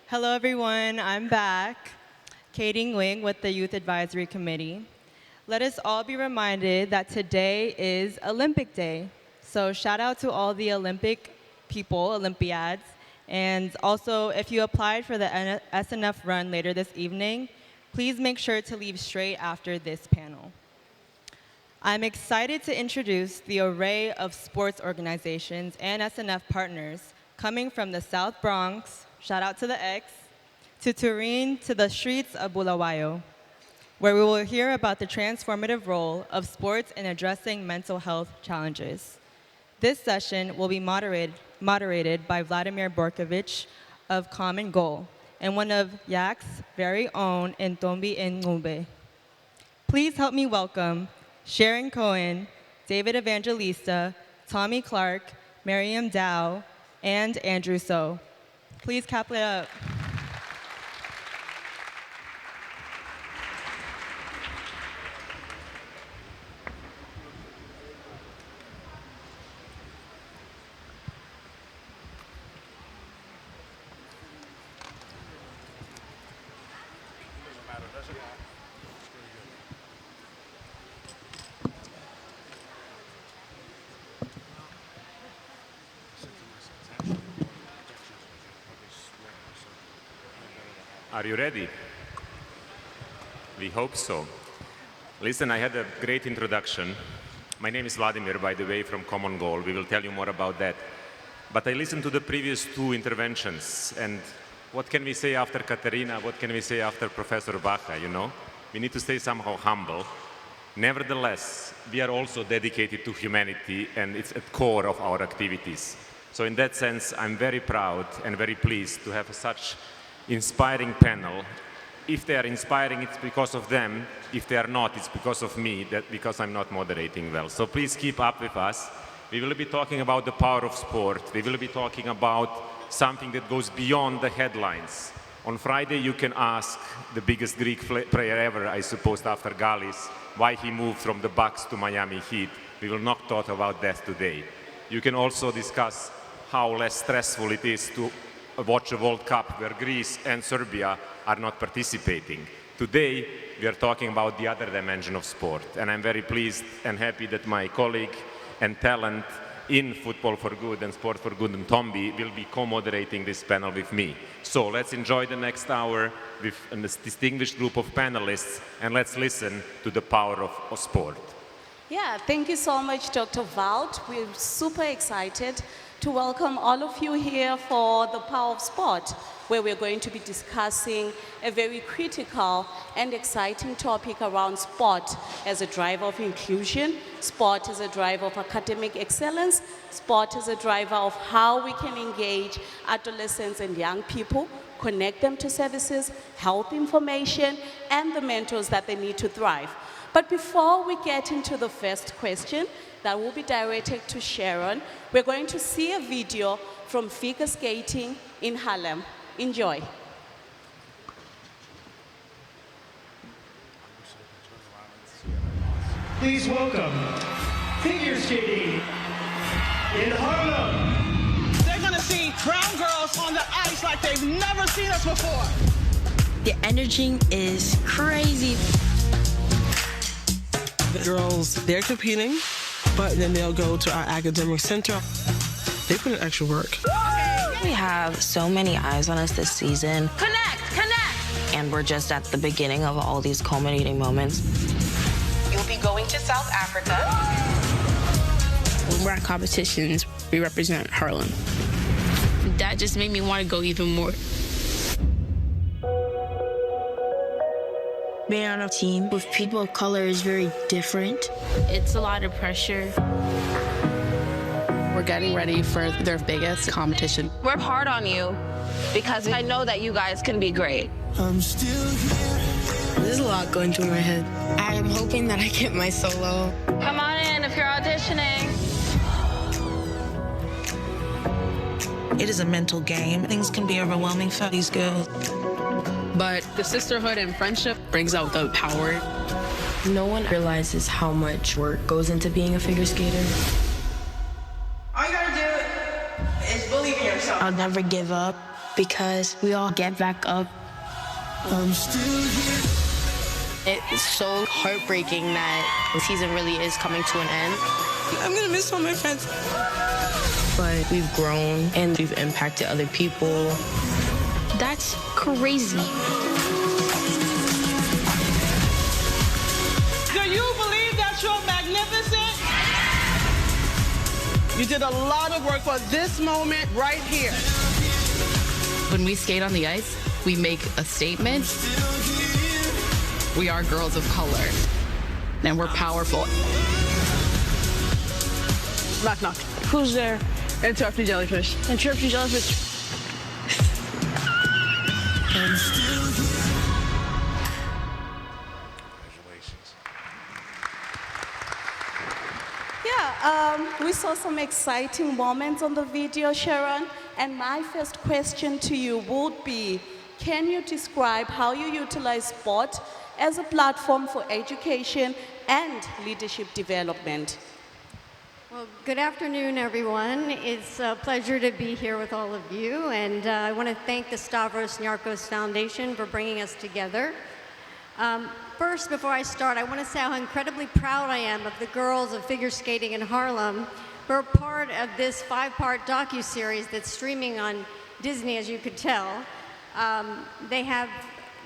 Hello, everyone. I'm back. Katie Nguyen with the Youth Advisory Committee. Let us all be reminded that today is Olympic Day. So shout out to all the Olympic people, Olympiads. And also, if you applied for the SNF run later this evening, please make sure to leave straight after this panel. I'm excited to introduce the array of sports organizations and SNF partners coming from the South Bronx, shout out to the X, to Turin, to the streets of Bulawayo, where we will hear about the transformative role of sports in addressing mental health challenges. This session will be moderated by Vladimir Borkovich of Common Goal and one of YAC's very own Ntombi Ngube. Please help me welcome Sharon Cohen, David Evangelista, Tommy Clark, Miriam Dow, and Andrew So. Please clap it up. Are you ready? We hope so. Listen, I had a great introduction. My name is Vladimir, by the way, from Common Goal. We will tell you more about that. But I listened to the previous two interventions, and what can we say after Katerina? What can we say after Professor Bacha, you know? We need to stay somehow humble. Nevertheless, we are also dedicated to humanity, and it's at the core of our activities. So in that sense, I'm very proud and very pleased to have such inspiring panel. If they are inspiring, it's because of them. If they are not, it's because of me, because I'm not moderating well. So please keep up with us. We will be talking about the power of sport. We will be talking about something that goes beyond the headlines. On Friday, you can ask the biggest Greek player ever, I suppose, after Gallis, why he moved from the Bucks to Miami Heat. We will not talk about that today. You can also discuss how less stressful it is to watch a World Cup where Greece and Serbia are not participating. Today, we are talking about the other dimension of sport, and I'm very pleased and happy that my colleague and talent in Football for Good and Sport for Good, Ntombi, will be co-moderating this panel with me. So let's enjoy the next hour with a distinguished group of panelists, and let's listen to the power of sport. Yeah, thank you so much, Dr. Valt. We're super excited to welcome all of you here for the Power of Sport, where we're going to be discussing a very critical and exciting topic around sport as a driver of inclusion, sport as a driver of academic excellence, sport as a driver of how we can engage adolescents and young people, connect them to services, health information, and the mentors that they need to thrive. But before we get into the first question, that will be directed to Sharon, we're going to see a video from figure skating in Harlem. Enjoy. Please welcome figure skating in Harlem. They're gonna see brown girls on the ice like they've never seen us before. The energy is crazy. The girls, they're competing, but then they'll go to our academic center. They put in extra work. We have so many eyes on us this season. Connect, connect! And we're just at the beginning of all these culminating moments. You'll be going to South Africa. When we're at competitions, we represent Harlem. That just made me want to go even more. Being on a team with people of color is very different. It's a lot of pressure. We're getting ready for their biggest competition. We're hard on you because I know that you guys can be great. I'm still here. There's a lot going through my head. I'm hoping that I get my solo. Come on in if you're auditioning. It is a mental game. Things can be overwhelming for these girls. But the sisterhood and friendship brings out the power. No one realizes how much work goes into being a figure skater. All you gotta do is believe in yourself. I'll never give up. because we all get back up. I'm still here. It's so heartbreaking that the season really is coming to an end. I'm gonna miss all my friends. But we've grown and we've impacted other people. That's crazy. Do you believe that you're magnificent? You did a lot of work for this moment right here. When we skate on the ice, we make a statement. We are girls of color, and we're powerful. Knock, knock. Who's there? Interrupting jellyfish. Interrupting jellyfish. Yeah, we saw some exciting moments on the video, Sharon. And my first question to you would be, can you describe how you utilize sport as a platform for education and leadership development? Well, good afternoon, everyone. It's a pleasure to be here with all of you. And I want to thank the Stavros Niarchos Foundation for bringing us together. First, before I start, I want to say how incredibly proud I am of the girls of figure skating in Harlem who are part of this 5-part docuseries that's streaming on Disney, as you could tell. They have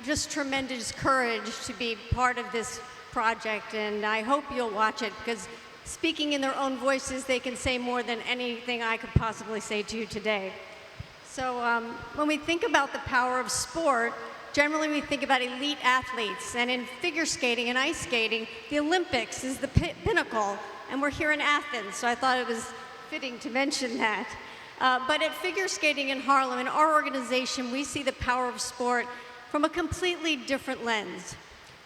just tremendous courage to be part of this project, and I hope you'll watch it, because speaking in their own voices, they can say more than anything I could possibly say to you today. So when we think about the power of sport, generally we think about elite athletes, and in figure skating and ice skating, the Olympics is the pinnacle, and we're here in Athens, so I thought it was fitting to mention that. But at figure skating in Harlem, in our organization, we see the power of sport from a completely different lens.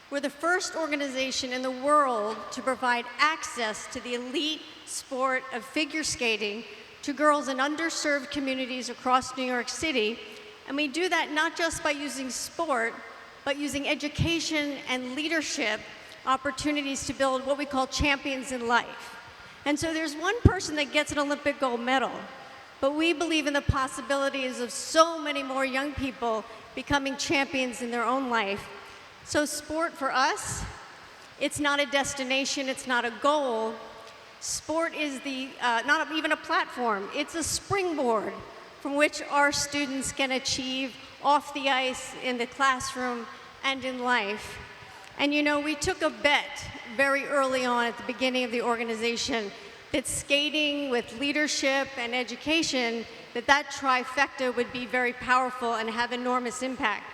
We're the first organization in the world to provide access to the elite sport of figure skating to girls in underserved communities across New York City. And we do that not just by using sport, but using education and leadership opportunities to build what we call champions in life. And so there's one person that gets an Olympic gold medal, but we believe in the possibilities of so many more young people becoming champions in their own life. So sport for us, it's not a destination, it's not a goal. Sport is not even a platform, it's a springboard from which our students can achieve off the ice, in the classroom, and in life. And you know, we took a bet very early on at the beginning of the organization that skating with leadership and education, that trifecta would be very powerful and have enormous impact.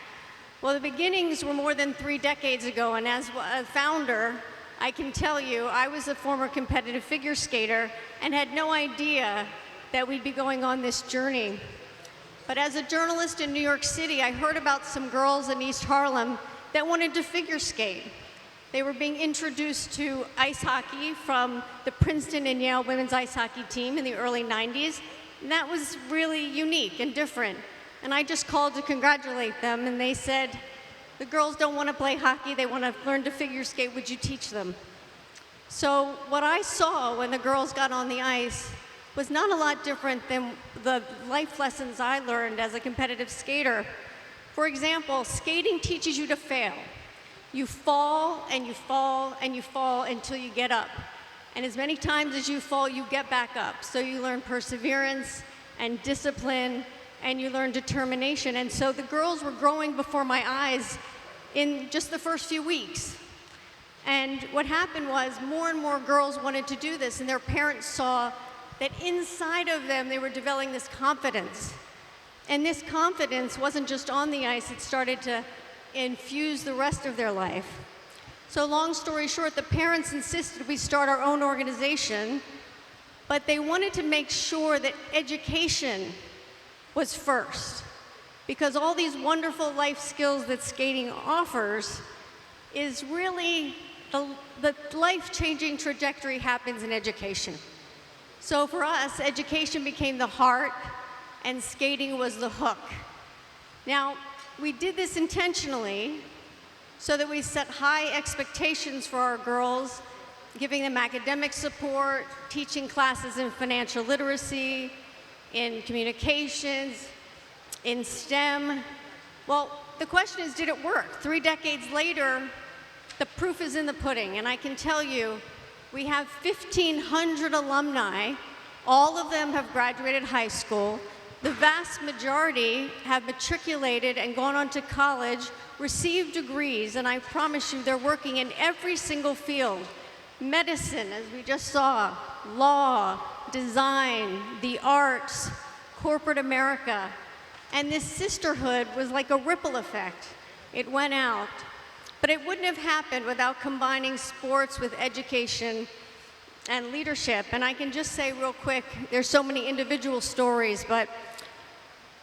Well, the beginnings were more than 3 decades ago, and as a founder, I can tell you, I was a former competitive figure skater and had no idea that we'd be going on this journey. But as a journalist in New York City, I heard about some girls in East Harlem that wanted to figure skate. They were being introduced to ice hockey from the Princeton and Yale women's ice hockey team in the early 90s, and that was really unique and different. And I just called to congratulate them, and they said, the girls don't want to play hockey, they want to learn to figure skate, would you teach them? So what I saw when the girls got on the ice was not a lot different than the life lessons I learned as a competitive skater. For example, skating teaches you to fail. You fall and you fall and you fall until you get up. And as many times as you fall, you get back up. So you learn perseverance and discipline, and you learn determination. And so the girls were growing before my eyes in just the first few weeks. And what happened was more and more girls wanted to do this, and their parents saw that inside of them they were developing this confidence. And this confidence wasn't just on the ice, it started to infuse the rest of their life. So long story short, the parents insisted we start our own organization, but they wanted to make sure that education was first. Because all these wonderful life skills that skating offers is really, the life-changing trajectory happens in education. So for us, education became the heart, and skating was the hook. Now, we did this intentionally so that we set high expectations for our girls, giving them academic support, teaching classes in financial literacy, in communications, in STEM. Well, the question is, did it work? 3 decades later, the proof is in the pudding, and I can tell you, we have 1,500 alumni. All of them have graduated high school. The vast majority have matriculated and gone on to college, received degrees, and I promise you they're working in every single field. Medicine, as we just saw, law, design, the arts, corporate America. And this sisterhood was like a ripple effect. It went out. But it wouldn't have happened without combining sports with education and leadership. And I can just say real quick, there's so many individual stories, but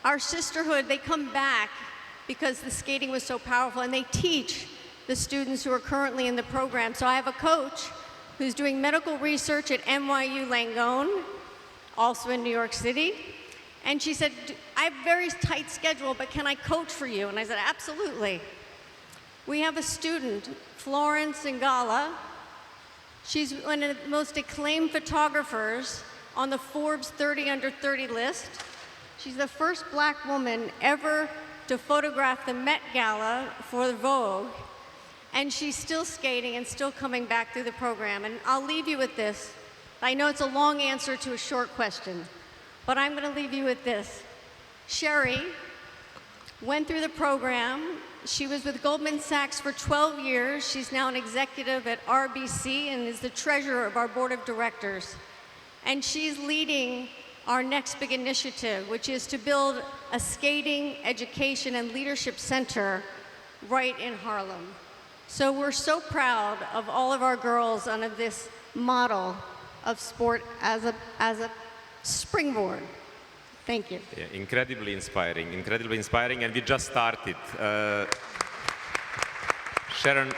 our sisterhood, they come back because the skating was so powerful, and they teach the students who are currently in the program. So I have a coach who's doing medical research at NYU Langone, also in New York City. And she said, I have a very tight schedule, but can I coach for you? And I said, absolutely. We have a student, Florence Ngala. She's one of the most acclaimed photographers on the Forbes 30 Under 30 list. She's the first Black woman ever to photograph the Met Gala for Vogue. And she's still skating and still coming back through the program. And I'll leave you with this. I know it's a long answer to a short question, but I'm going to leave you with this. Sherry went through the program. She was with Goldman Sachs for 12 years. She's now an executive at RBC and is the treasurer of our board of directors. And she's leading our next big initiative, which is to build a skating, education, and leadership center right in Harlem. So we're so proud of all of our girls under this model of sport as a springboard. Thank you. Yeah, incredibly inspiring, and we just started. Sharon,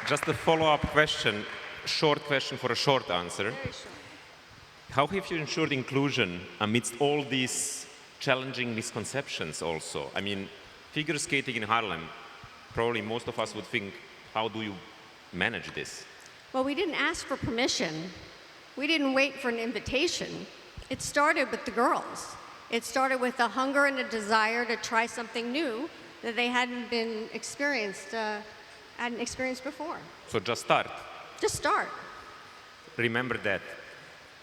just a follow-up question, short question for a short answer. Very short. How have you ensured inclusion amidst all these challenging misconceptions also? I mean, figure skating in Harlem, probably most of us would think, how do you manage this? Well, we didn't ask for permission. We didn't wait for an invitation. It started with the girls. It started with a hunger and a desire to try something new that they hadn't experienced before. So just start. Just start. Remember that.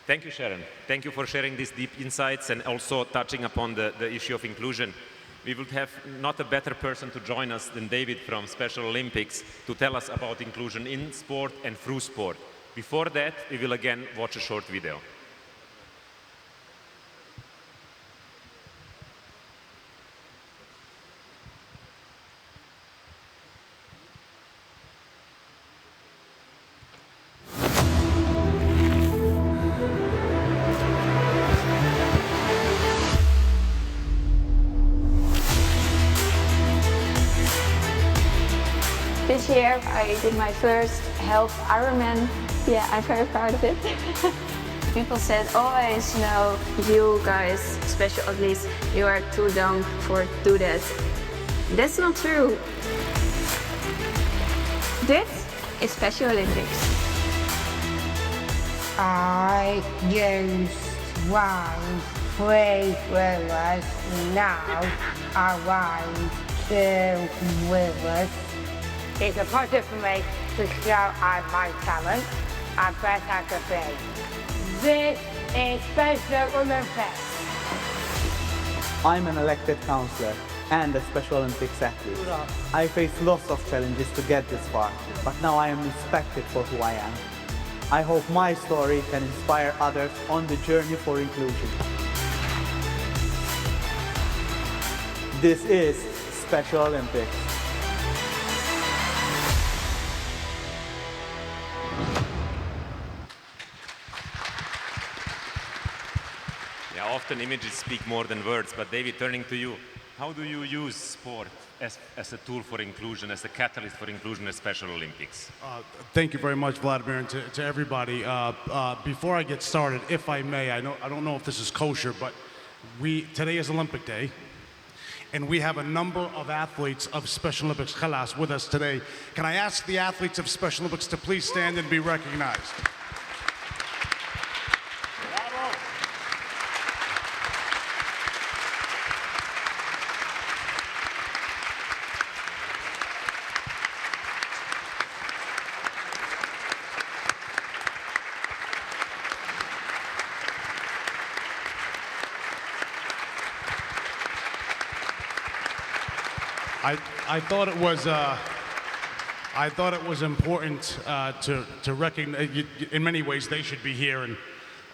Thank you, Sharon. Thank you for sharing these deep insights and also touching upon the issue of inclusion. We would have not a better person to join us than David from Special Olympics to tell us about inclusion in sport and through sport. Before that, we will again watch a short video. This year I did my first half Ironman. Yeah, I'm very proud of it. People said always, you know, you guys, special athletes, you are too dumb for do that. That's not true. This is Special Olympics. I used one 3 rivers, now I run 2 rivers. It's a pleasure for me to show my talent and best I can be. This is Special Olympics. I'm an elected councillor and a Special Olympics athlete. I faced lots of challenges to get this far, but now I am respected for who I am. I hope my story can inspire others on the journey for inclusion. This is Special Olympics. Yeah, often images speak more than words, but David, turning to you, how do you use sport as a tool for inclusion, as a catalyst for inclusion at Special Olympics? Thank you very much, Vladimir, and to everybody. Before I get started, if I may, I don't know if this is kosher, but today is Olympic Day, and we have a number of athletes of Special Olympics, Khalas, with us today. Can I ask the athletes of Special Olympics to please stand and be recognized? I thought it was important to recognize. In many ways, they should be here, and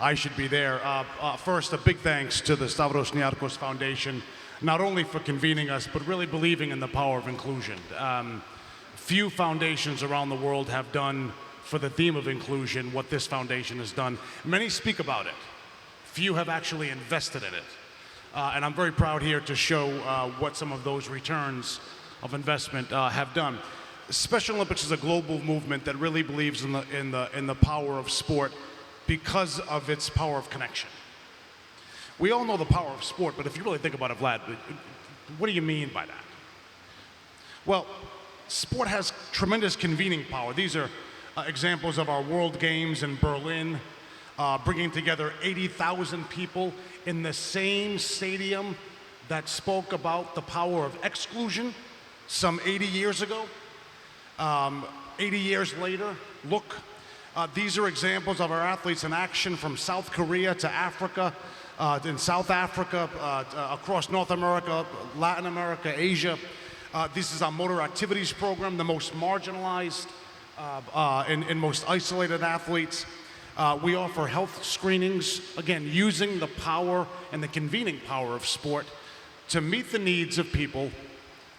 I should be there. First, a big thanks to the Stavros Niarchos Foundation, not only for convening us, but really believing in the power of inclusion. Few foundations around the world have done for the theme of inclusion what this foundation has done. Many speak about it. Few have actually invested in it. And I'm very proud here to show what some of those returns of investment have done. Special Olympics is a global movement that really believes in the power of sport because of its power of connection. We all know the power of sport, but if you really think about it, Vlad, what do you mean by that? Well, sport has tremendous convening power. These are examples of our World Games in Berlin, bringing together 80,000 people in the same stadium that spoke about the power of exclusion some 80 years ago. 80 years later, look, these are examples of our athletes in action from South Korea to Africa, in South Africa, across North America, Latin America, Asia. This is our motor activities program, the most marginalized and most isolated athletes. We offer health screenings, again, using the power and the convening power of sport to meet the needs of people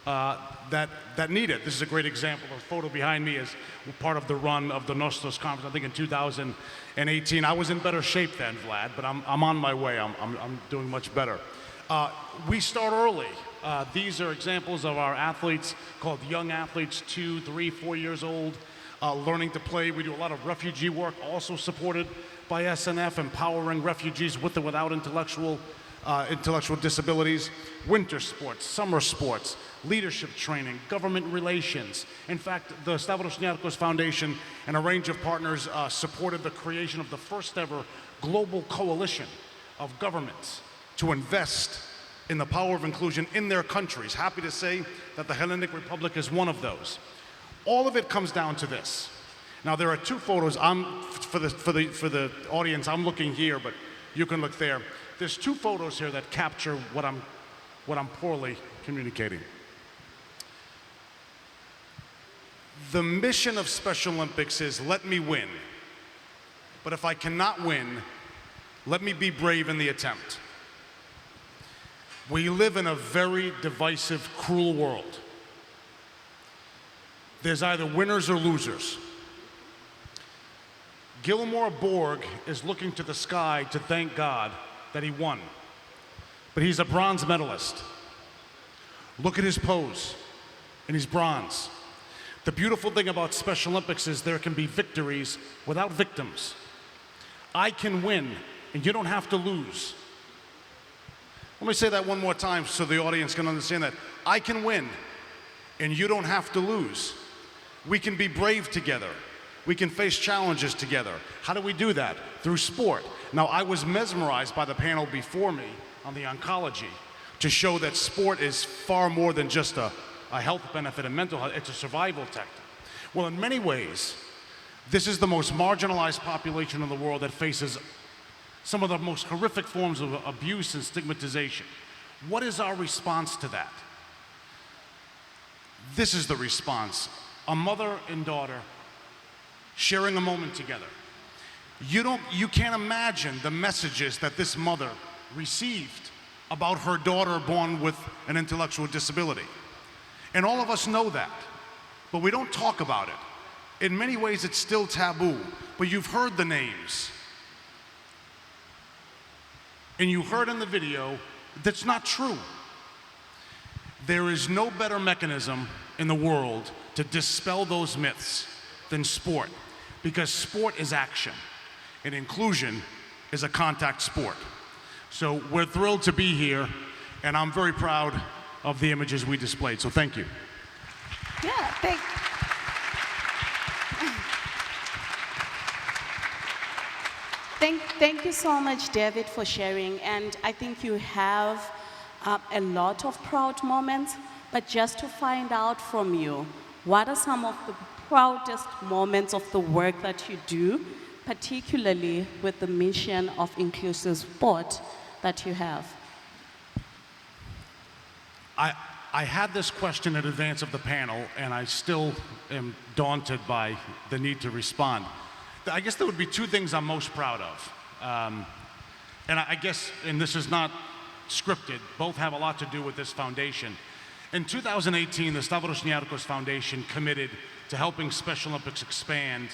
that need it. This is a great example. The photo behind me is part of the run of the Niarchos conference, I think in 2018. I was in better shape then, Vlad, but I'm on my way. I'm doing much better. We start early. These are examples of our athletes called young athletes, 2, 3, 4 years old, learning to play. We do a lot of refugee work, also supported by SNF, empowering refugees with or without intellectual disabilities, winter sports, summer sports, leadership training, government relations. In fact, the Stavros Niarchos Foundation and a range of partners supported the creation of the first ever global coalition of governments to invest in the power of inclusion in their countries. Happy to say that the Hellenic Republic is one of those. All of it comes down to this. Now there are two photos. For the audience, I'm looking here, but you can look there. There's two photos here that capture what I'm poorly communicating. The mission of Special Olympics is let me win. But if I cannot win, let me be brave in the attempt. We live in a very divisive, cruel world. There's either winners or losers. Gilmore Borg is looking to the sky to thank God that he won. But he's a bronze medalist. Look at his pose, and he's bronze. The beautiful thing about Special Olympics is there can be victories without victims. I can win, and you don't have to lose. Let me say that one more time so the audience can understand that. I can win, and you don't have to lose. We can be brave together. We can face challenges together. How do we do that? Through sport. Now, I was mesmerized by the panel before me on the oncology to show that sport is far more than just a health benefit and mental health. It's a survival tactic. Well, in many ways, this is the most marginalized population in the world that faces some of the most horrific forms of abuse and stigmatization. What is our response to that? This is the response. A mother and daughter sharing a moment together. You can't imagine the messages that this mother received about her daughter born with an intellectual disability. And all of us know that, but we don't talk about it. In many ways, it's still taboo, but you've heard the names. And you heard in the video, that's not true. There is no better mechanism in the world to dispel those myths than sport, because sport is action, and inclusion is a contact sport. So we're thrilled to be here, and I'm very proud of the images we displayed, so thank you. Yeah, thank you so much, David, for sharing. And I think you have a lot of proud moments, but just to find out from you, what are some of the proudest moments of the work that you do, particularly with the mission of inclusive sport that you have? I had this question in advance of the panel, and I still am daunted by the need to respond. I guess there would be two things I'm most proud of. And I guess, and this is not scripted, both have a lot to do with this foundation. In 2018, the Stavros Niarchos Foundation committed to helping Special Olympics expand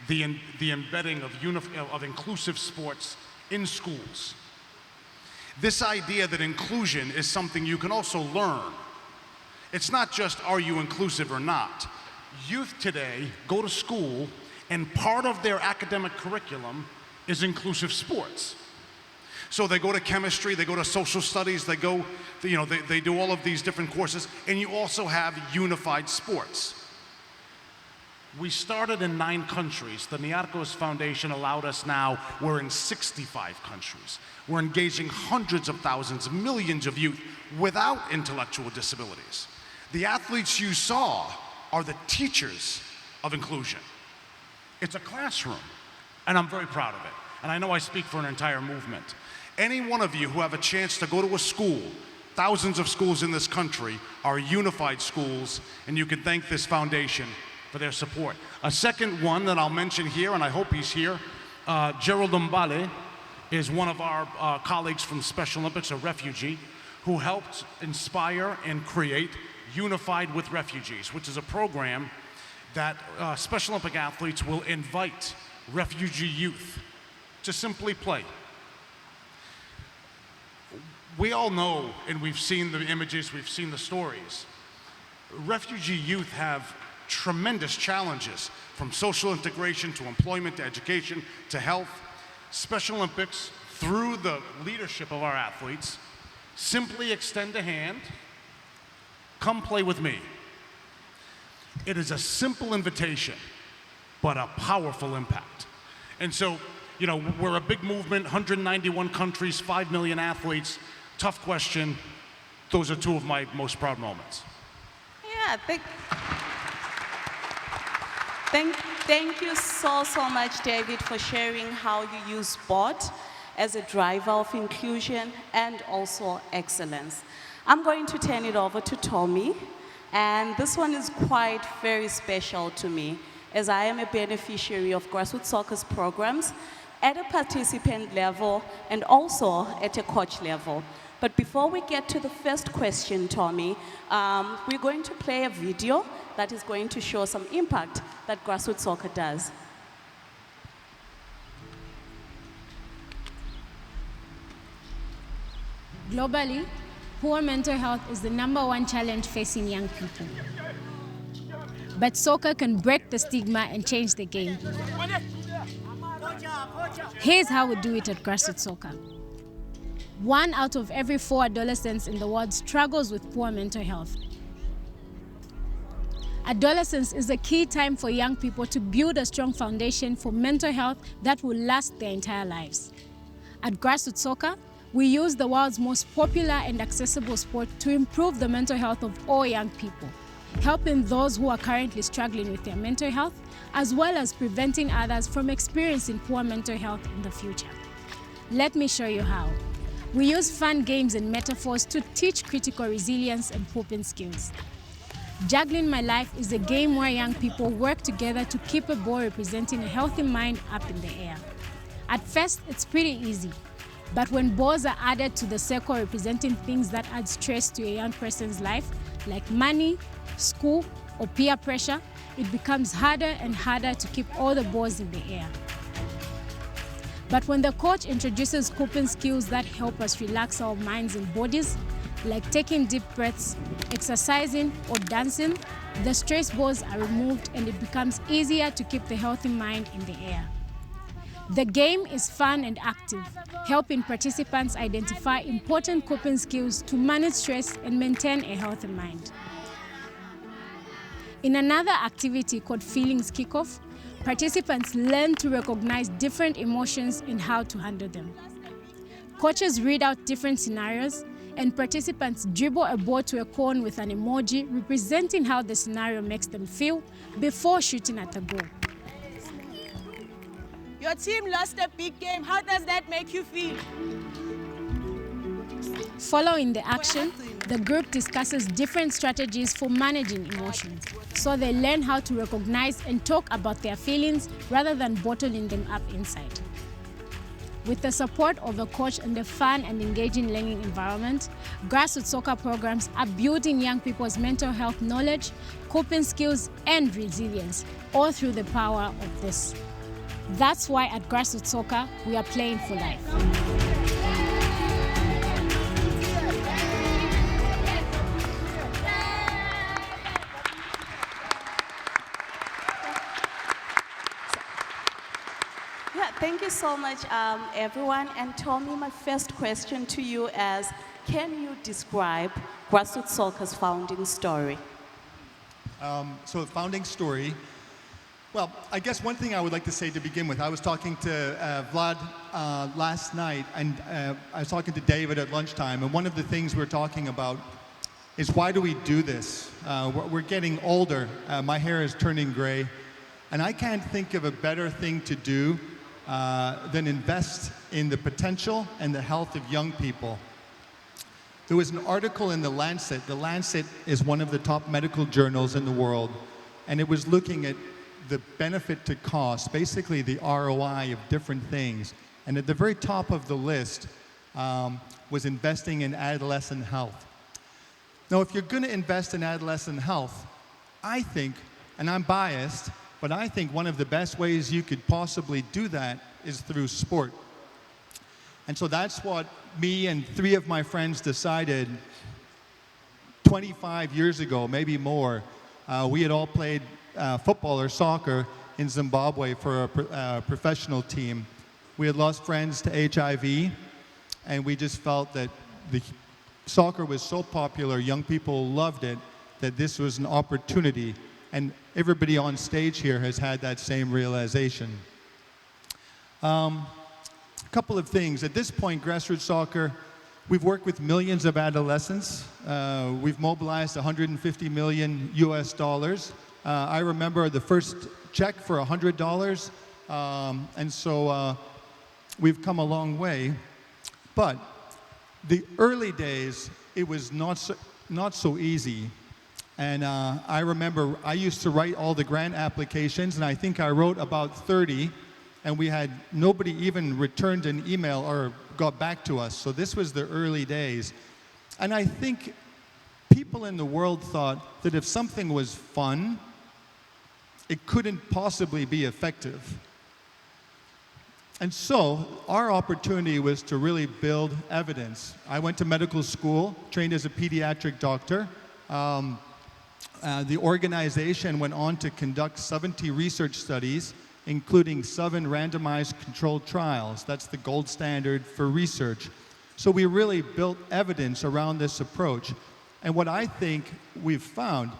the embedding of inclusive sports in schools. This idea that inclusion is something you can also learn. It's not just, are you inclusive or not? Youth today go to school, and part of their academic curriculum is inclusive sports. So they go to chemistry, they go to social studies, they go, they do all of these different courses, and you also have unified sports. We started in 9 countries. The Niarchos Foundation allowed us now, we're in 65 countries. We're engaging hundreds of thousands, millions of youth without intellectual disabilities. The athletes you saw are the teachers of inclusion. It's a classroom, and I'm very proud of it. And I know I speak for an entire movement. Any one of you who have a chance to go to a school, thousands of schools in this country are unified schools, and you can thank this foundation for their support. A second one that I'll mention here, and I hope he's here, Gerald Mbale is one of our colleagues from Special Olympics, a refugee, who helped inspire and create Unified with Refugees, which is a program that Special Olympic athletes will invite refugee youth to simply play. We all know, and we've seen the images, we've seen the stories, refugee youth have tremendous challenges, from social integration to employment to education to health. Special Olympics, through the leadership of our athletes, simply extend a hand, come play with me. It is a simple invitation, but a powerful impact. And so, we're a big movement, 191 countries, 5 million athletes. Tough question. Those are two of my most proud moments. Yeah, thank you so much, David, for sharing how you use sport as a driver of inclusion and also excellence. I'm going to turn it over to Tommy, and this one is quite very special to me, as I am a beneficiary of grassroots soccer's programs at a participant level and also at a coach level. But before we get to the first question, Tommy, we're going to play a video that is going to show some impact that grassroots soccer does. Globally, poor mental health is the #1 challenge facing young people. But soccer can break the stigma and change the game. Here's how we do it at grassroots soccer. 1 out of every 4 adolescents in the world struggles with poor mental health. Adolescence is a key time for young people to build a strong foundation for mental health that will last their entire lives. At grassroots soccer, we use the world's most popular and accessible sport to improve the mental health of all young people, helping those who are currently struggling with their mental health, as well as preventing others from experiencing poor mental health in the future. Let me show you how. We use fun games and metaphors to teach critical resilience and coping skills. Juggling My Life is a game where young people work together to keep a ball representing a healthy mind up in the air. At first, it's pretty easy, but when balls are added to the circle representing things that add stress to a young person's life, like money, school, or peer pressure, it becomes harder and harder to keep all the balls in the air. But when the coach introduces coping skills that help us relax our minds and bodies, like taking deep breaths, exercising, or dancing, the stress balls are removed and it becomes easier to keep the healthy mind in the air. The game is fun and active, helping participants identify important coping skills to manage stress and maintain a healthy mind. In another activity called Feelings Kickoff, participants learn to recognize different emotions and how to handle them. Coaches read out different scenarios, and participants dribble a ball to a cone with an emoji representing how the scenario makes them feel before shooting at the goal. Your team lost a big game. How does that make you feel? Following the action, the group discusses different strategies for managing emotions, so they learn how to recognize and talk about their feelings rather than bottling them up inside. With the support of a coach and a fun and engaging learning environment, grassroots soccer programs are building young people's mental health knowledge, coping skills, and resilience, all through the power of this. That's why at Grassroots Soccer, we are playing for life. Thank you so much, everyone. And Tommy, my first question to you is, can you describe Grassroots Soccer's founding story? So the founding story, well, I guess one thing I would like to say to begin with, I was talking to Vlad last night, and I was talking to David at lunchtime, and one of the things we're talking about is why do we do this? We're getting older, my hair is turning gray, and I can't think of a better thing to do than invest in the potential and the health of young people. There was an article in The Lancet. The Lancet is one of the top medical journals in the world, and it was looking at the benefit to cost, basically the ROI of different things. And at the very top of the list was investing in adolescent health. Now, if you're going to invest in adolescent health, I think, and I'm biased, but I think one of the best ways you could possibly do that is through sport. And so that's what me and 3 of my friends decided 25 years ago, maybe more. We had all played football or soccer in Zimbabwe for a professional team. We had lost friends to HIV, and we just felt that the soccer was so popular, young people loved it, that this was an opportunity. And everybody on stage here has had that same realization. A couple of things. At this point, Grassroots Soccer, we've worked with millions of adolescents. We've mobilized $150 million US dollars. I remember the first check for $100. And so we've come a long way. But the early days, it was not so easy. And I remember I used to write all the grant applications, and I think I wrote about 30, and we had nobody even returned an email or got back to us. So this was the early days. And I think people in the world thought that if something was fun, it couldn't possibly be effective. And so our opportunity was to really build evidence. I went to medical school, trained as a pediatric doctor. The organization went on to conduct 70 research studies, including 7 randomized controlled trials. That's the gold standard for research. So we really built evidence around this approach. And what I think we've found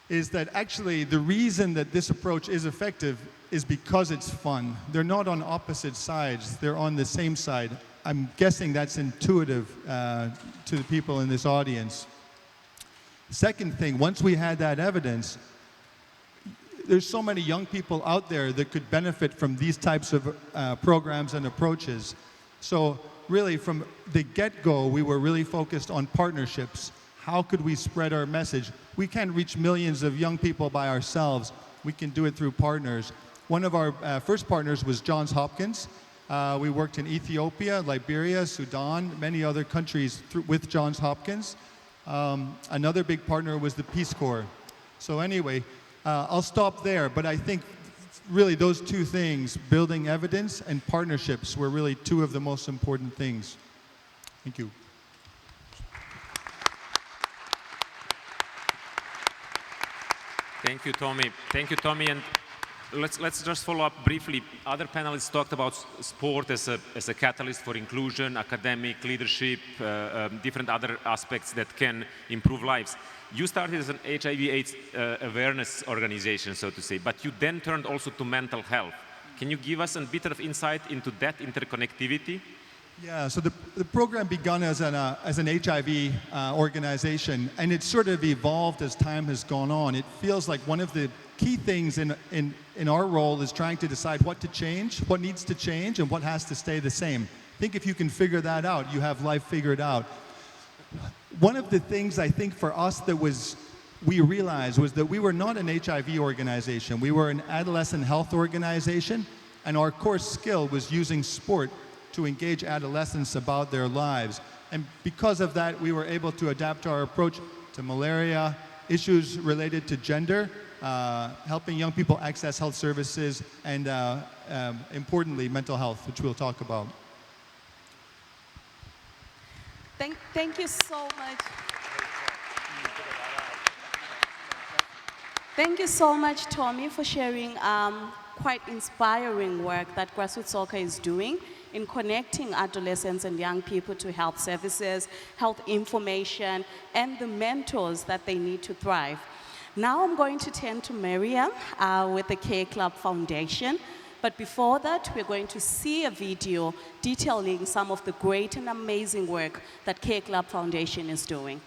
is that actually the reason that this approach is effective is because it's fun. They're not on opposite sides, they're on the same side. I'm guessing that's intuitive to the people in this audience. Second thing, once we had that evidence, there's so many young people out there that could benefit from these types of programs and approaches. So really from the get-go, we were really focused on partnerships. How could we spread our message? We can't reach millions of young people by ourselves. We can do it through partners. One of our first partners was Johns Hopkins. We worked in Ethiopia, Liberia, Sudan, many other countries with Johns Hopkins. Another big partner was the Peace Corps. So anyway, I'll stop there, but I think really those 2 things, building evidence and partnerships, were really 2 of the most important things. Thank you. Thank you, Tommy. Thank you, Tommy. And let's just follow up briefly. Other panelists talked about sport as a catalyst for inclusion, academic, leadership, different other aspects that can improve lives. You started as an HIV/AIDS awareness organization, so to say, but you then turned also to mental health. Can you give us a bit of insight into that interconnectivity? Yeah, so the program began as an HIV organization, and it sort of evolved as time has gone on. It feels like one of the key things in our role is trying to decide what to change, what needs to change, and what has to stay the same. I think if you can figure that out, you have life figured out. One of the things I think for us that we realized was that we were not an HIV organization. We were an adolescent health organization, and our core skill was using sport to engage adolescents about their lives. And because of that, we were able to adapt our approach to malaria, issues related to gender, helping young people access health services, and importantly, mental health, which we'll talk about. Thank you so much. Thank you so much, Tommy, for sharing quite inspiring work that Grassroots Soccer is doing in connecting adolescents and young people to health services, health information, and the mentors that they need to thrive. Now I'm going to turn to Miriam with the Care Club Foundation. But before that, we're going to see a video detailing some of the great and amazing work that Care Club Foundation is doing.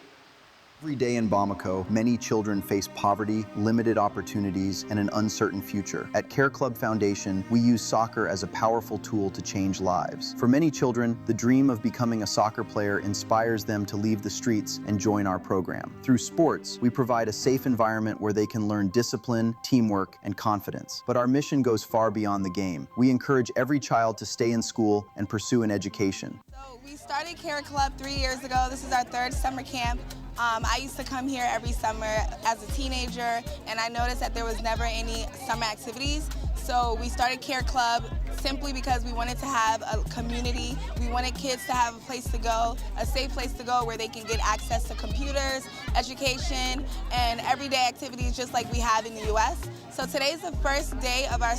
Every day in Bamako, many children face poverty, limited opportunities, and an uncertain future. At Care Club Foundation, we use soccer as a powerful tool to change lives. For many children, the dream of becoming a soccer player inspires them to leave the streets and join our program. Through sports, we provide a safe environment where they can learn discipline, teamwork, and confidence. But our mission goes far beyond the game. We encourage every child to stay in school and pursue an education. So we started Care Club 3 years ago. This is our 3rd summer camp. I used to come here every summer as a teenager, and I noticed that there was never any summer activities. So we started Care Club simply because we wanted to have a community. We wanted kids to have a place to go, a safe place to go where they can get access to computers, education, and everyday activities just like we have in the U.S. So today is the first day of our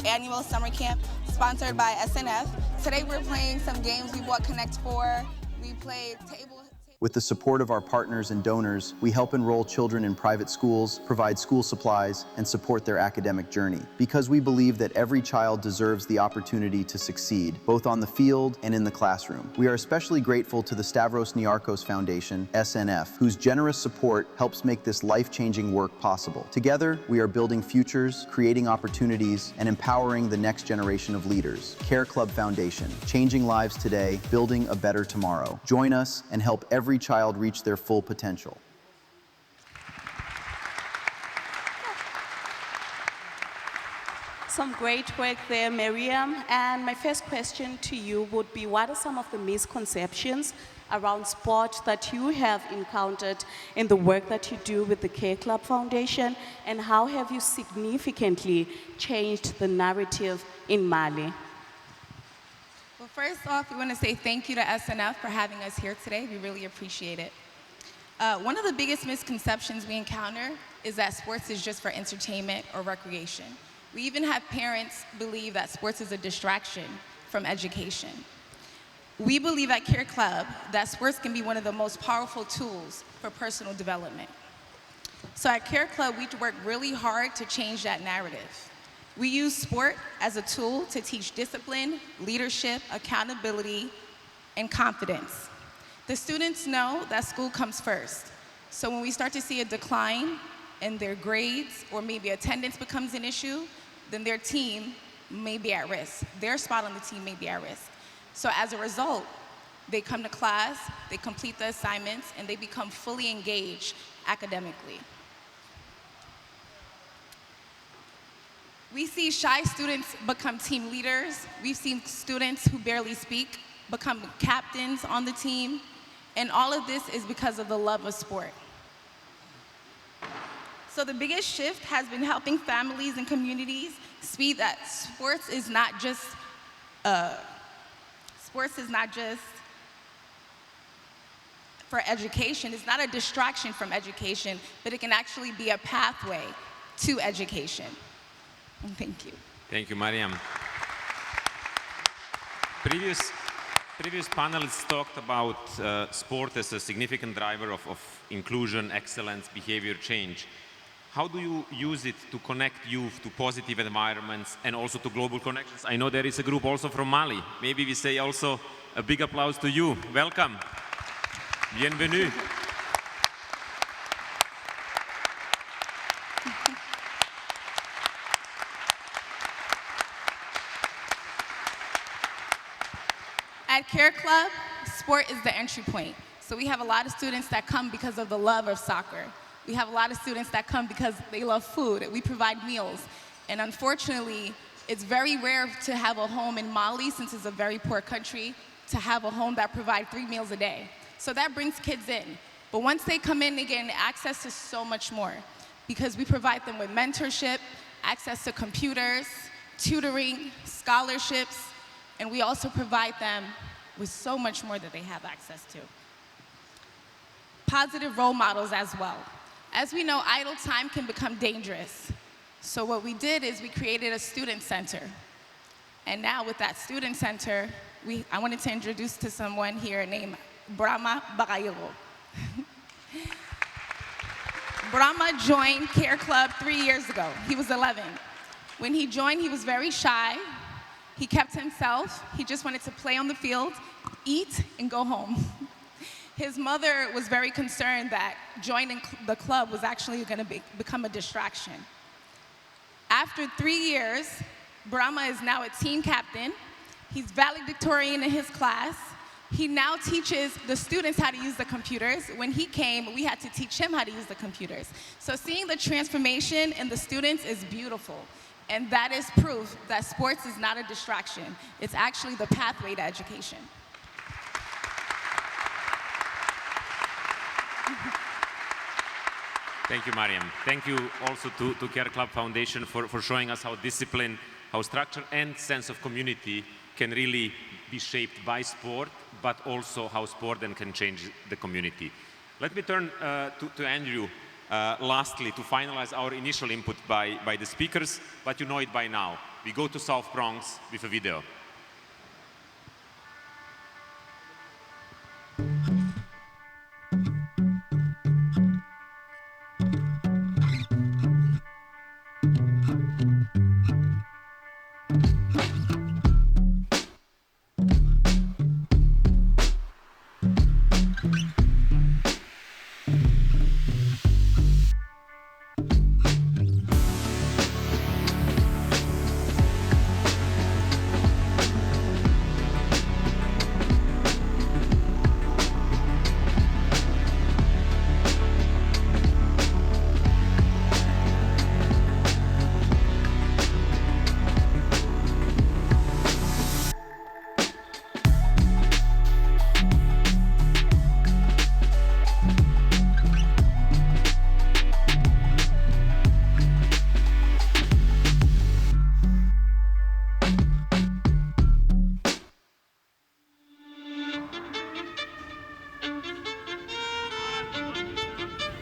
annual summer camp sponsored by SNF. Today we're playing some games. We bought Connect 4. We played table. With the support of our partners and donors, we help enroll children in private schools, provide school supplies, and support their academic journey. Because we believe that every child deserves the opportunity to succeed, both on the field and in the classroom. We are especially grateful to the Stavros Niarchos Foundation, SNF, whose generous support helps make this life-changing work possible. Together, we are building futures, creating opportunities, and empowering the next generation of leaders. Care Club Foundation, changing lives today, building a better tomorrow. Join us and help every child reach their full potential. Some great work there, Miriam. And my first question to you would be, what are some of the misconceptions around sport that you have encountered in the work that you do with the Care Club Foundation, and how have you significantly changed the narrative in Mali? Well, first off, we want to say thank you to SNF for having us here today. We really appreciate it. One of the biggest misconceptions we encounter is that sports is just for entertainment or recreation. We even have parents believe that sports is a distraction from education. We believe at Care Club that sports can be one of the most powerful tools for personal development. So at Care Club, we work really hard to change that narrative. We use sport as a tool to teach discipline, leadership, accountability, and confidence. The students know that school comes first. So when we start to see a decline in their grades or maybe attendance becomes an issue, then their team may be at risk. Their spot on the team may be at risk. So as a result, they come to class, they complete the assignments, and they become fully engaged academically. We see shy students become team leaders. We've seen students who barely speak become captains on the team. And all of this is because of the love of sport. So the biggest shift has been helping families and communities see that sports is not just for education. It's not a distraction from education, but it can actually be a pathway to education. Thank you. Thank you, Mariam. Previous panelists talked about sport as a significant driver of inclusion, excellence, behavior change. How do you use it to connect youth to positive environments and also to global connections? I know there is a group also from Mali. Maybe we say also a big applause to you. Welcome. Bienvenue. At Care Club, sport is the entry point. So we have a lot of students that come because of the love of soccer. We have a lot of students that come because they love food. We provide meals. And unfortunately, it's very rare to have a home in Mali, since it's a very poor country, to have a home that provides 3 meals a day. So that brings kids in. But once they come in, they get access to so much more, because we provide them with mentorship, access to computers, tutoring, scholarships, and we also provide them with so much more that they have access to. Positive role models as well. As we know, idle time can become dangerous. So what we did is we created a student center. And now with that student center, I wanted to introduce to someone here named Brahma Bagayero. Brahma joined Care Club 3 years ago. He was 11. When he joined, he was very shy. He kept to himself. He just wanted to play on the field, eat, and go home. His mother was very concerned that joining the club was actually going to become a distraction. After 3 years, Brahma is now a team captain. He's valedictorian in his class. He now teaches the students how to use the computers. When he came, we had to teach him how to use the computers. So seeing the transformation in the students is beautiful. And that is proof that sports is not a distraction. It's actually the pathway to education. Thank you, Mariam. Thank you also to Care Club Foundation for showing us how discipline, how structure and sense of community can really be shaped by sport, but also how sport then can change the community. Let me turn to Andrew lastly to finalize our initial input by the speakers, but you know it by now. We go to South Bronx with a video.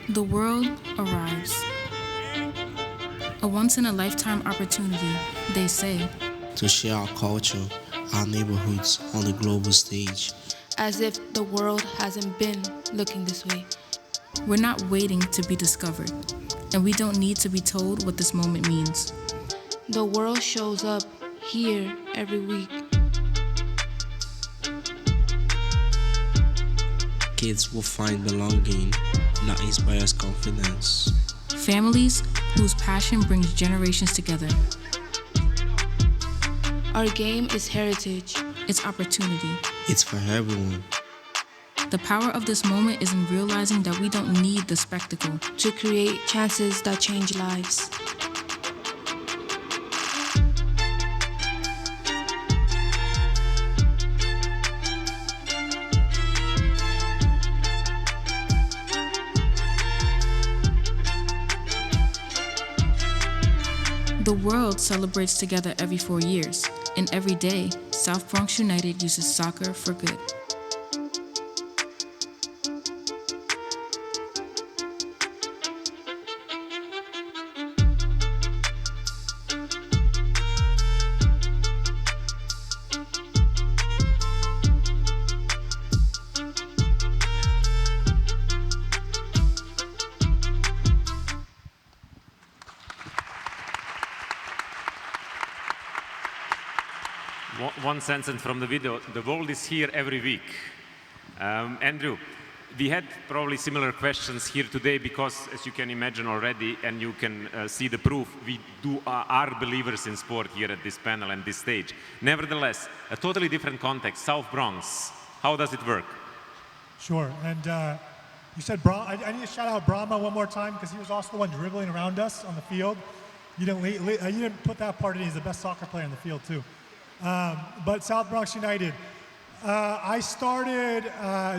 The world arrives. A once-in-a-lifetime opportunity, they say. To share our culture, our neighborhoods on the global stage. As if the world hasn't been looking this way. We're not waiting to be discovered, and we don't need to be told what this moment means. The world shows up here every week. Kids will find belonging, not inspires confidence. Families whose passion brings generations together. Our game is heritage. It's opportunity. It's for everyone. The power of this moment is in realizing that we don't need the spectacle to create chances that change lives. The world celebrates together every 4 years, and every day, South Bronx United uses soccer for good. One sentence from the video, the world is here every week. Andrew, we had probably similar questions here today because, as you can imagine already, and you can see the proof, we are believers in sport here at this panel and this stage. Nevertheless, a totally different context, South Bronx, how does it work? Sure, and you said Brahma. I need to shout out Brahma one more time because he was also the one dribbling around us on the field. You didn't put that part in. He's the best soccer player in the field too. But South Bronx United. I started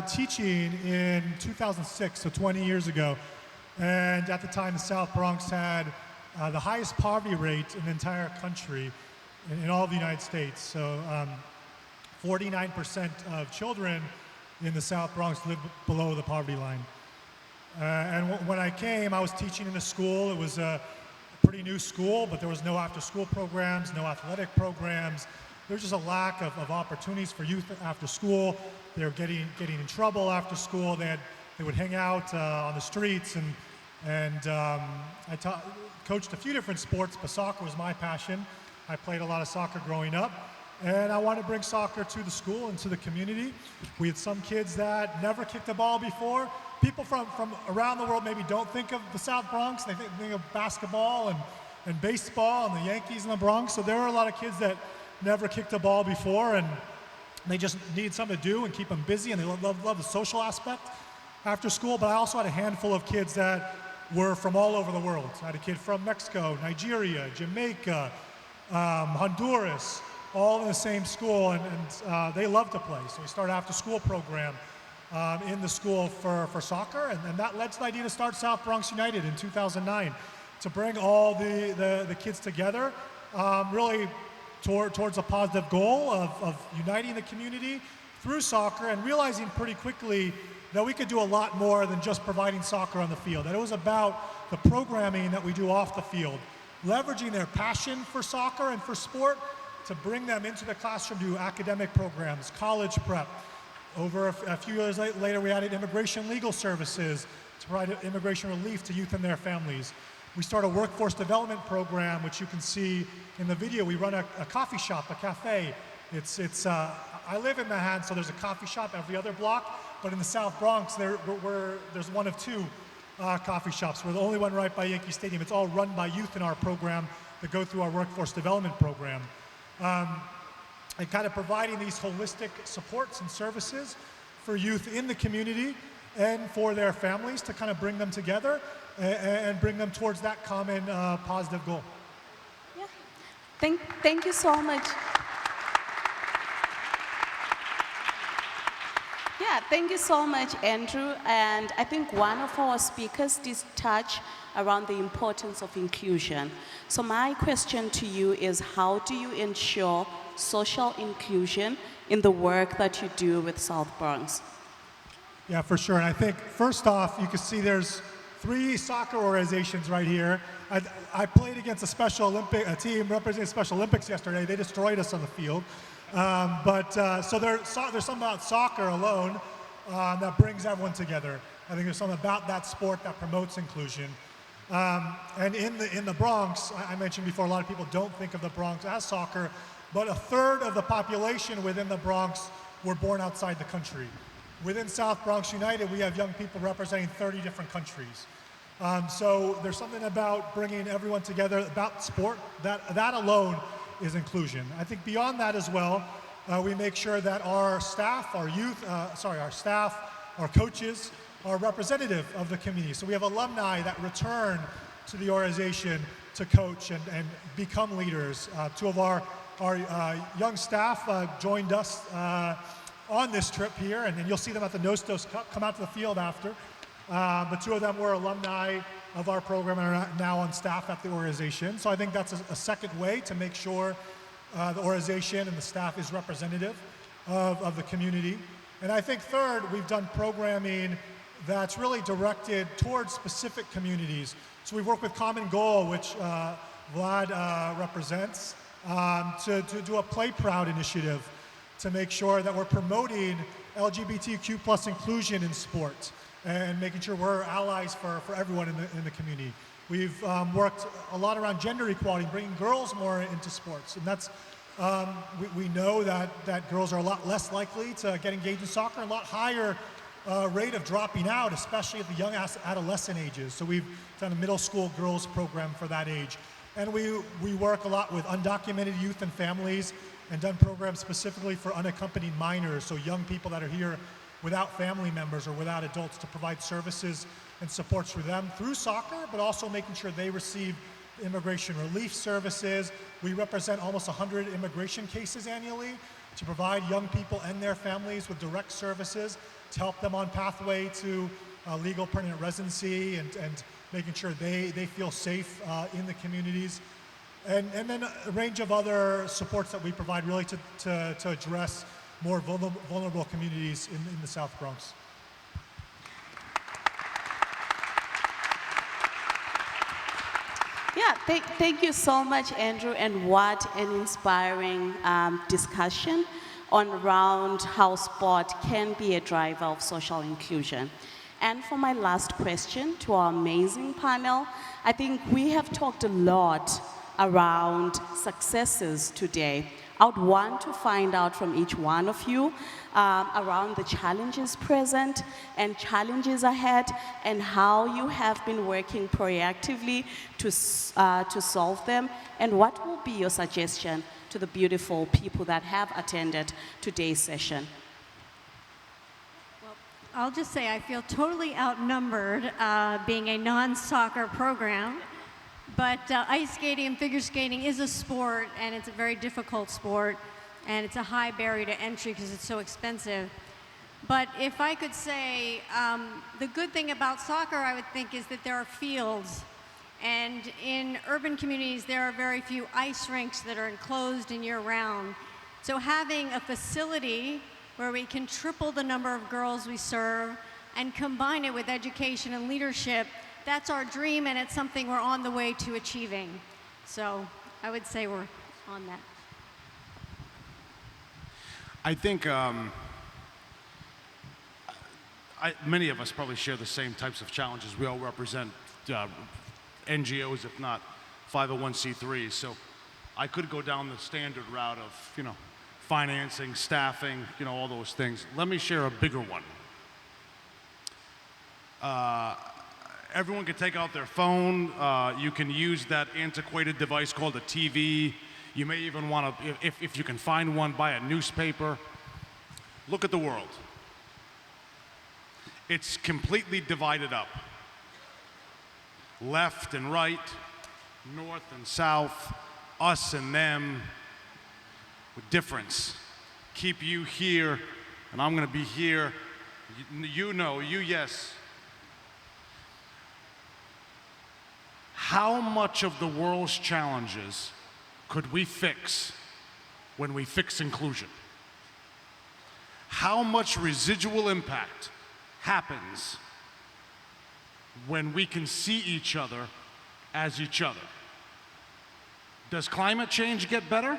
teaching in 2006, so 20 years ago. And at the time, the South Bronx had the highest poverty rate in the entire country, in all of the United States. So 49% of children in the South Bronx live below the poverty line. And when I came, I was teaching in a school. It was a pretty new school, but there was no after-school programs, no athletic programs. There was just a lack of opportunities for youth after school. They were getting in trouble after school. They would hang out on the streets, and I coached a few different sports, but soccer was my passion. I played a lot of soccer growing up, and I wanted to bring soccer to the school and to the community. We had some kids that never kicked a ball before. People from around the world maybe don't think of the South Bronx. They think of basketball and baseball and the Yankees in the Bronx. So there are a lot of kids that never kicked a ball before, and they just need something to do and keep them busy, and they love the social aspect after school. But I also had a handful of kids that were from all over the world. I had a kid from Mexico, Nigeria, Jamaica, Honduras, all in the same school, and they love to play. So we started an after-school program in the school for soccer, and that led to the idea to start South Bronx United in 2009, to bring all the kids together, really towards a positive goal of uniting the community through soccer, and realizing pretty quickly that we could do a lot more than just providing soccer on the field, that it was about the programming that we do off the field, leveraging their passion for soccer and for sport to bring them into the classroom to do academic programs, college prep. Over a few years later, we added immigration legal services to provide immigration relief to youth and their families. We started a workforce development program, which you can see in the video. We run a coffee shop, a cafe. I live in Manhattan, so there's a coffee shop every other block, but in the South Bronx, there's one of two coffee shops. We're the only one right by Yankee Stadium. It's all run by youth in our program that go through our workforce development program. And kind of providing these holistic supports and services for youth in the community and for their families to kind of bring them together and bring them towards that common positive goal. Yeah. Thank you so much. Yeah, thank you so much, Andrew. And I think one of our speakers did touch around the importance of inclusion. So my question to you is, how do you ensure social inclusion in the work that you do with South Bronx? Yeah, for sure. And I think, first off, you can see there's 3 soccer organizations right here. I played against a team representing Special Olympics yesterday. They destroyed us on the field. So there's something about soccer alone that brings everyone together. I think there's something about that sport that promotes inclusion. And in the Bronx, I mentioned before, a lot of people don't think of the Bronx as soccer, but 1/3 of the population within the Bronx were born outside the country. Within South Bronx United, we have young people representing 30 different countries. So there's something about bringing everyone together about sport, that alone is inclusion. I think beyond that as well, we make sure that our staff, our coaches, are representative of the community. So we have alumni that return to the organization to coach and become leaders. 2 of our young staff joined us on this trip here, and you'll see them at the Nostos Cup, come out to the field after. But 2 of them were alumni of our program and are now on staff at the organization. So I think that's a second way to make sure the organization and the staff is representative of the community. And I think third, we've done programming that's really directed towards specific communities. So we've worked with Common Goal, which Vlad represents, to do a Play Proud initiative to make sure that we're promoting LGBTQ+ inclusion in sports and making sure we're allies for everyone in the community. We've worked a lot around gender equality, bringing girls more into sports. And that's, we know that girls are a lot less likely to get engaged in soccer, a lot higher rate of dropping out, especially at the young adolescent ages. So we've done a middle school girls program for that age. And we work a lot with undocumented youth and families and done programs specifically for unaccompanied minors, so young people that are here without family members or without adults, to provide services and supports for them through soccer, but also making sure they receive immigration relief services. We represent almost 100 immigration cases annually to provide young people and their families with direct services to help them on pathway to legal permanent residency and making sure they feel safe in the communities. And then a range of other supports that we provide really to address more vulnerable communities in the South Bronx. Yeah, thank you so much, Andrew, and what an inspiring discussion around how sport can be a driver of social inclusion. And for my last question to our amazing panel, I think we have talked a lot around successes today. I would want to find out from each one of you around the challenges present and challenges ahead, and how you have been working proactively to solve them, and what will be your suggestion to the beautiful people that have attended today's session. I'll just say I feel totally outnumbered being a non-soccer program, but ice skating and figure skating is a sport, and it's a very difficult sport, and it's a high barrier to entry because it's so expensive. But if I could say, the good thing about soccer, I would think, is that there are fields, and in urban communities there are very few ice rinks that are enclosed and year-round. So having a facility where we can triple the number of girls we serve and combine it with education and leadership, that's our dream, and it's something we're on the way to achieving. So I would say we're on that. I think many of us probably share the same types of challenges. We all represent NGOs, if not 501c3s. So I could go down the standard route of, financing, staffing, all those things. Let me share a bigger one. Everyone can take out their phone. You can use that antiquated device called a TV. You may even want to, if you can find one, buy a newspaper. Look at the world. It's completely divided up. Left and right, north and south, us and them, with difference. Keep you here, and I'm going to be here. You know, you yes. How much of the world's challenges could we fix when we fix inclusion? How much residual impact happens when we can see each other as each other? Does climate change get better?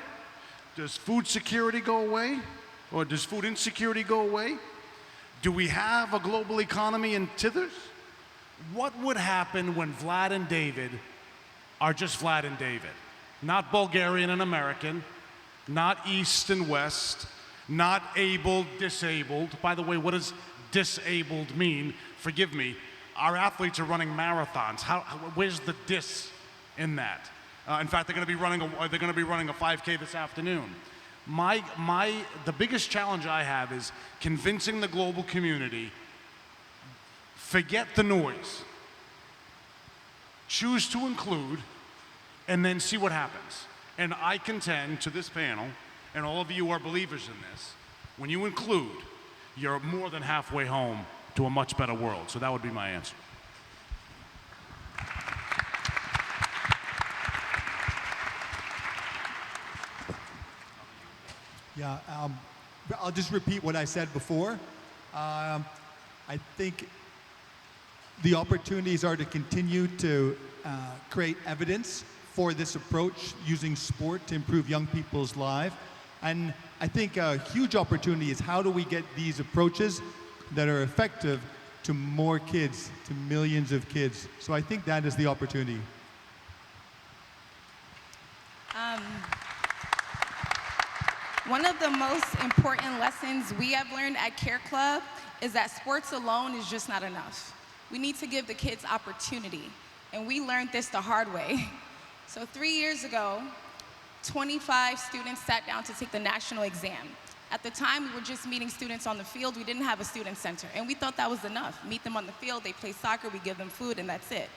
Does food security go away? Or does food insecurity go away? Do we have a global economy in tithers? What would happen when Vlad and David are just Vlad and David? Not Bulgarian and American, not East and West, not able, disabled. By the way, what does disabled mean? Forgive me. Our athletes are running marathons. Where's the dis in that? In fact, they're going to be running a 5K this afternoon. The biggest challenge I have is convincing the global community, forget the noise, choose to include, and then see what happens. And I contend to this panel, and all of you are believers in this, when you include, you're more than halfway home to a much better world. So that would be my answer. Yeah, I'll just repeat what I said before. I think the opportunities are to continue to create evidence for this approach using sport to improve young people's lives. And I think a huge opportunity is how do we get these approaches that are effective to more kids, to millions of kids. So I think that is the opportunity. One of the most important lessons we have learned at Care Club is that sports alone is just not enough. We need to give the kids opportunity, and we learned this the hard way. So 3 years ago, 25 students sat down to take the national exam. At the time, we were just meeting students on the field. We didn't have a student center, and we thought that was enough. Meet them on the field, they play soccer, we give them food, and that's it.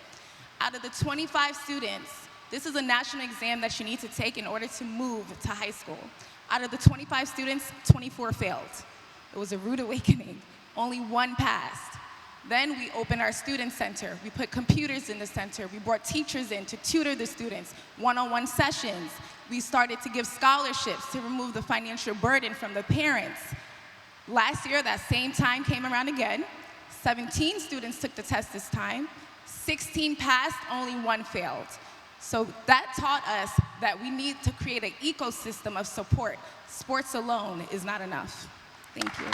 Out of the 25 students, this is a national exam that you need to take in order to move to high school. Out of the 25 students, 24 failed. It was a rude awakening. Only one passed. Then we opened our student center. We put computers in the center. We brought teachers in to tutor the students, one-on-one sessions. We started to give scholarships to remove the financial burden from the parents. Last year, that same time came around again. 17 students took the test this time. 16 passed, only one failed. So that taught us that we need to create an ecosystem of support. Sports alone is not enough. Thank you.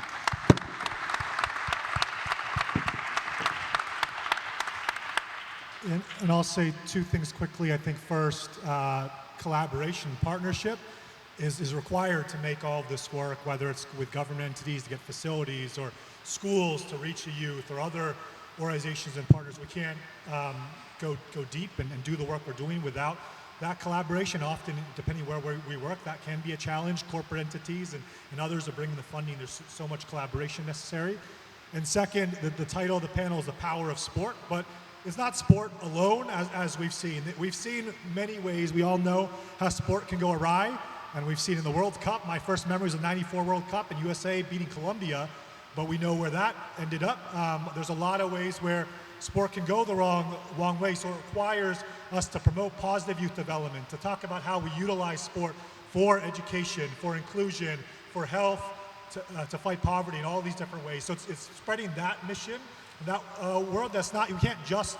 And I'll say two things quickly. I think first, collaboration, partnership is required to make all of this work, whether it's with government entities to get facilities or schools to reach the youth or other organizations and partners. We can't go deep and do the work we're doing without that collaboration. Often, depending where we work, that can be a challenge. Corporate entities and others are bringing the funding. There's so much collaboration necessary. And second, the title of the panel is The Power of Sport, but it's not sport alone, as we've seen. We've seen many ways. We all know how sport can go awry, and we've seen in the World Cup. My first memory is the '94 World Cup and USA beating Colombia, but we know where that ended up. There's a lot of ways where sport can go the wrong way, so it requires us to promote positive youth development, to talk about how we utilize sport for education, for inclusion, for health, to fight poverty in all these different ways. So it's spreading that mission, that world that's not, you can't just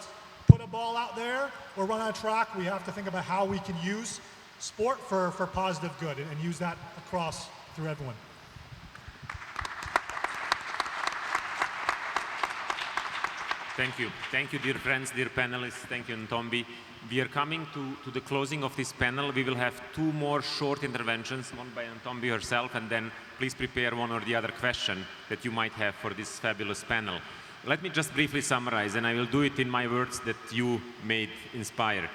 put a ball out there or run on a track. We have to think about how we can use sport for positive good and use that across through everyone. Thank you. Thank you, dear friends, dear panelists. Thank you, Ntombi. We are coming to the closing of this panel. We will have two more short interventions, one by Ntombi herself, and then please prepare one or the other question that you might have for this fabulous panel. Let me just briefly summarize, and I will do it in my words that you made inspire.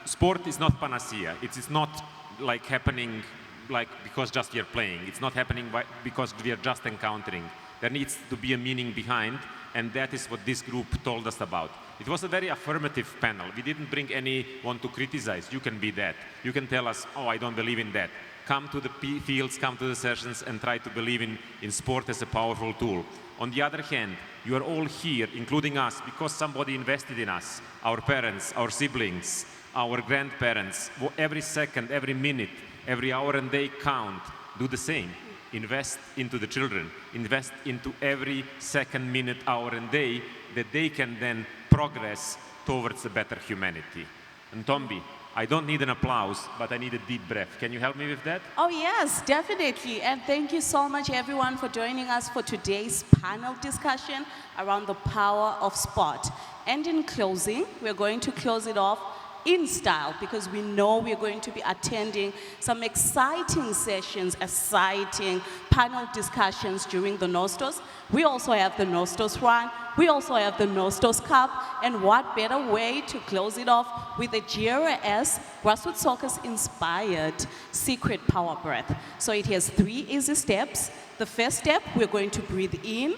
Sport is not panacea. It is not like happening like because just we are playing. It's not happening because we are just encountering. There needs to be a meaning behind, and that is what this group told us about. It was a very affirmative panel. We didn't bring anyone to criticize. You can be that. You can tell us, oh, I don't believe in that. Come to the fields, come to the sessions, and try to believe in sport as a powerful tool. On the other hand, you are all here, including us, because somebody invested in us, our parents, our siblings, our grandparents. Every second, every minute, every hour and day count. Do the same. Invest into the children. Invest into every second, minute, hour and day that they can then progress towards a better humanity. And Ntombi, I don't need an applause, but I need a deep breath. Can you help me with that? Oh yes, definitely. And thank you so much everyone for joining us for today's panel discussion around the power of sport. And in closing, we're going to close it off in style because we know we're going to be attending some exciting sessions, exciting panel discussions during the Nostos. We also have the Nostos Run, we also have the Nostos Cup, and what better way to close it off with the GRS Grassroots Soccer's inspired secret power breath. So it has 3 easy steps. The first step, we're going to breathe in.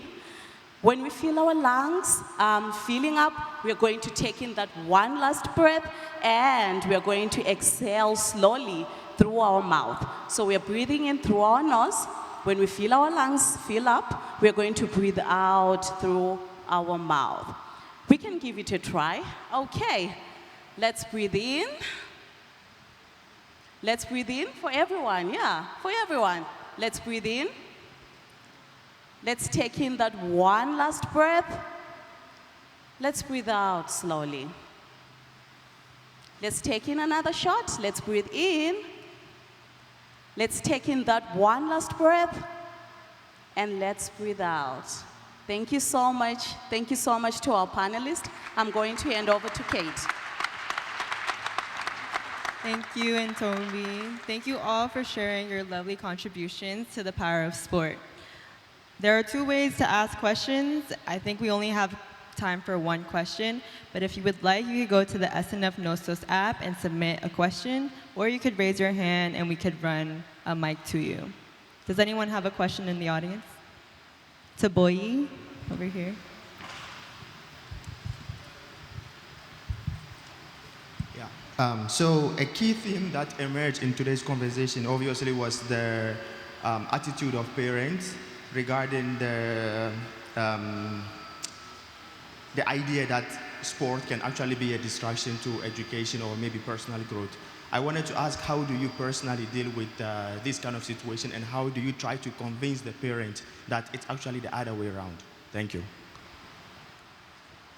When we feel our lungs filling up, we're going to take in that one last breath, and we're going to exhale slowly through our mouth. So we're breathing in through our nose. When we feel our lungs fill up, we're going to breathe out through our mouth. We can give it a try. Okay, let's breathe in. Let's breathe in for everyone, yeah, for everyone. Let's breathe in. Let's take in that one last breath. Let's breathe out slowly. Let's take in another shot. Let's breathe in. Let's take in that one last breath. And let's breathe out. Thank you so much. Thank you so much to our panelists. I'm going to hand over to Kate. Thank you, Ntombi. Thank you all for sharing your lovely contributions to the power of sport. There are 2 ways to ask questions. I think we only have time for 1 question, but if you would like, you could go to the SNF Nostos app and submit a question, or you could raise your hand and we could run a mic to you. Does anyone have a question in the audience? To Boyi, over here. So a key theme that emerged in today's conversation obviously was the attitude of parents regarding the idea that sport can actually be a distraction to education or maybe personal growth. I wanted to ask, how do you personally deal with this kind of situation, and how do you try to convince the parent that it's actually the other way around? Thank you.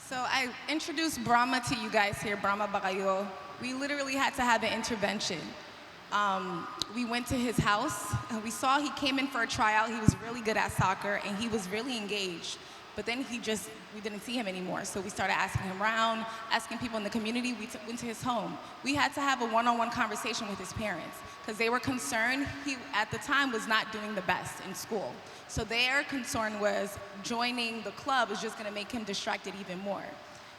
So I introduced Brahma to you guys here, Brahma Bakayo. We literally had to have an intervention. We went to his house, and we saw he came in for a tryout. He was really good at soccer, and he was really engaged. But then we didn't see him anymore. So we started asking him around, asking people in the community. We went to his home. We had to have a one-on-one conversation with his parents because they were concerned he, at the time, was not doing the best in school. So their concern was joining the club is just gonna make him distracted even more.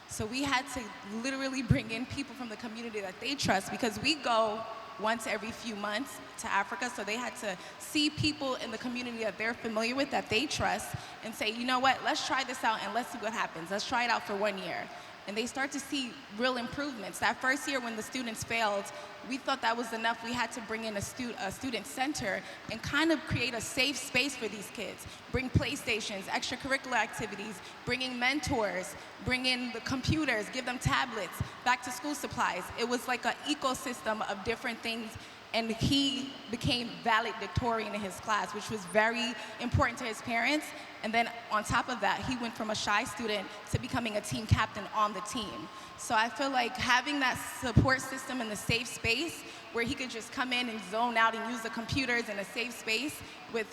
So we had to literally bring in people from the community that they trust, because we go once every few months to Africa, so they had to see people in the community that they're familiar with, that they trust, and say, you know what, let's try this out and let's see what happens. Let's try it out for 1 year. And they start to see real improvements. That first year when the students failed, we thought that was enough. We had to bring in a student center and kind of create a safe space for these kids. Bring PlayStations, extracurricular activities, bring in mentors, bring in the computers, give them tablets, back to school supplies. It was like an ecosystem of different things, and he became valedictorian in his class, which was very important to his parents. And then on top of that, he went from a shy student to becoming a team captain on the team. So I feel like having that support system in the safe space where he could just come in and zone out and use the computers in a safe space with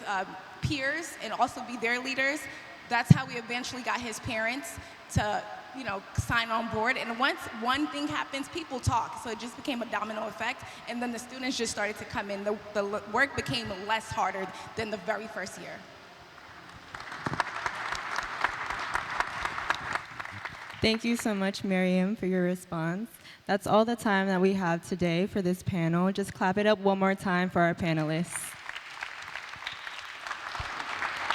peers and also be their leaders, that's how we eventually got his parents to sign on board. And once one thing happens, people talk. So it just became a domino effect. And then the students just started to come in. The work became less harder than the very first year. Thank you so much, Miriam, for your response. That's all the time that we have today for this panel. Just clap it up one more time for our panelists.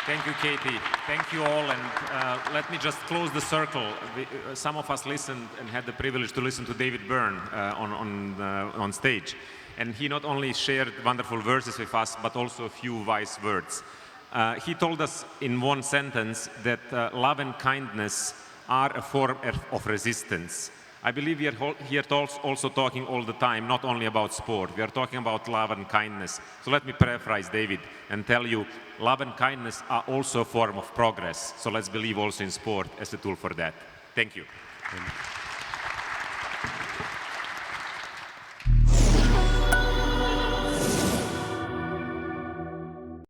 Thank you, Katie. Thank you all. And let me just close the circle. Some of us listened and had the privilege to listen to David Byrne on stage. And he not only shared wonderful verses with us, but also a few wise words. He told us in one sentence that love and kindness are a form of resistance. I believe we are here also talking all the time, not only about sport. We are talking about love and kindness. So let me paraphrase David and tell you, love and kindness are also a form of progress. So let's believe also in sport as a tool for that. Thank you.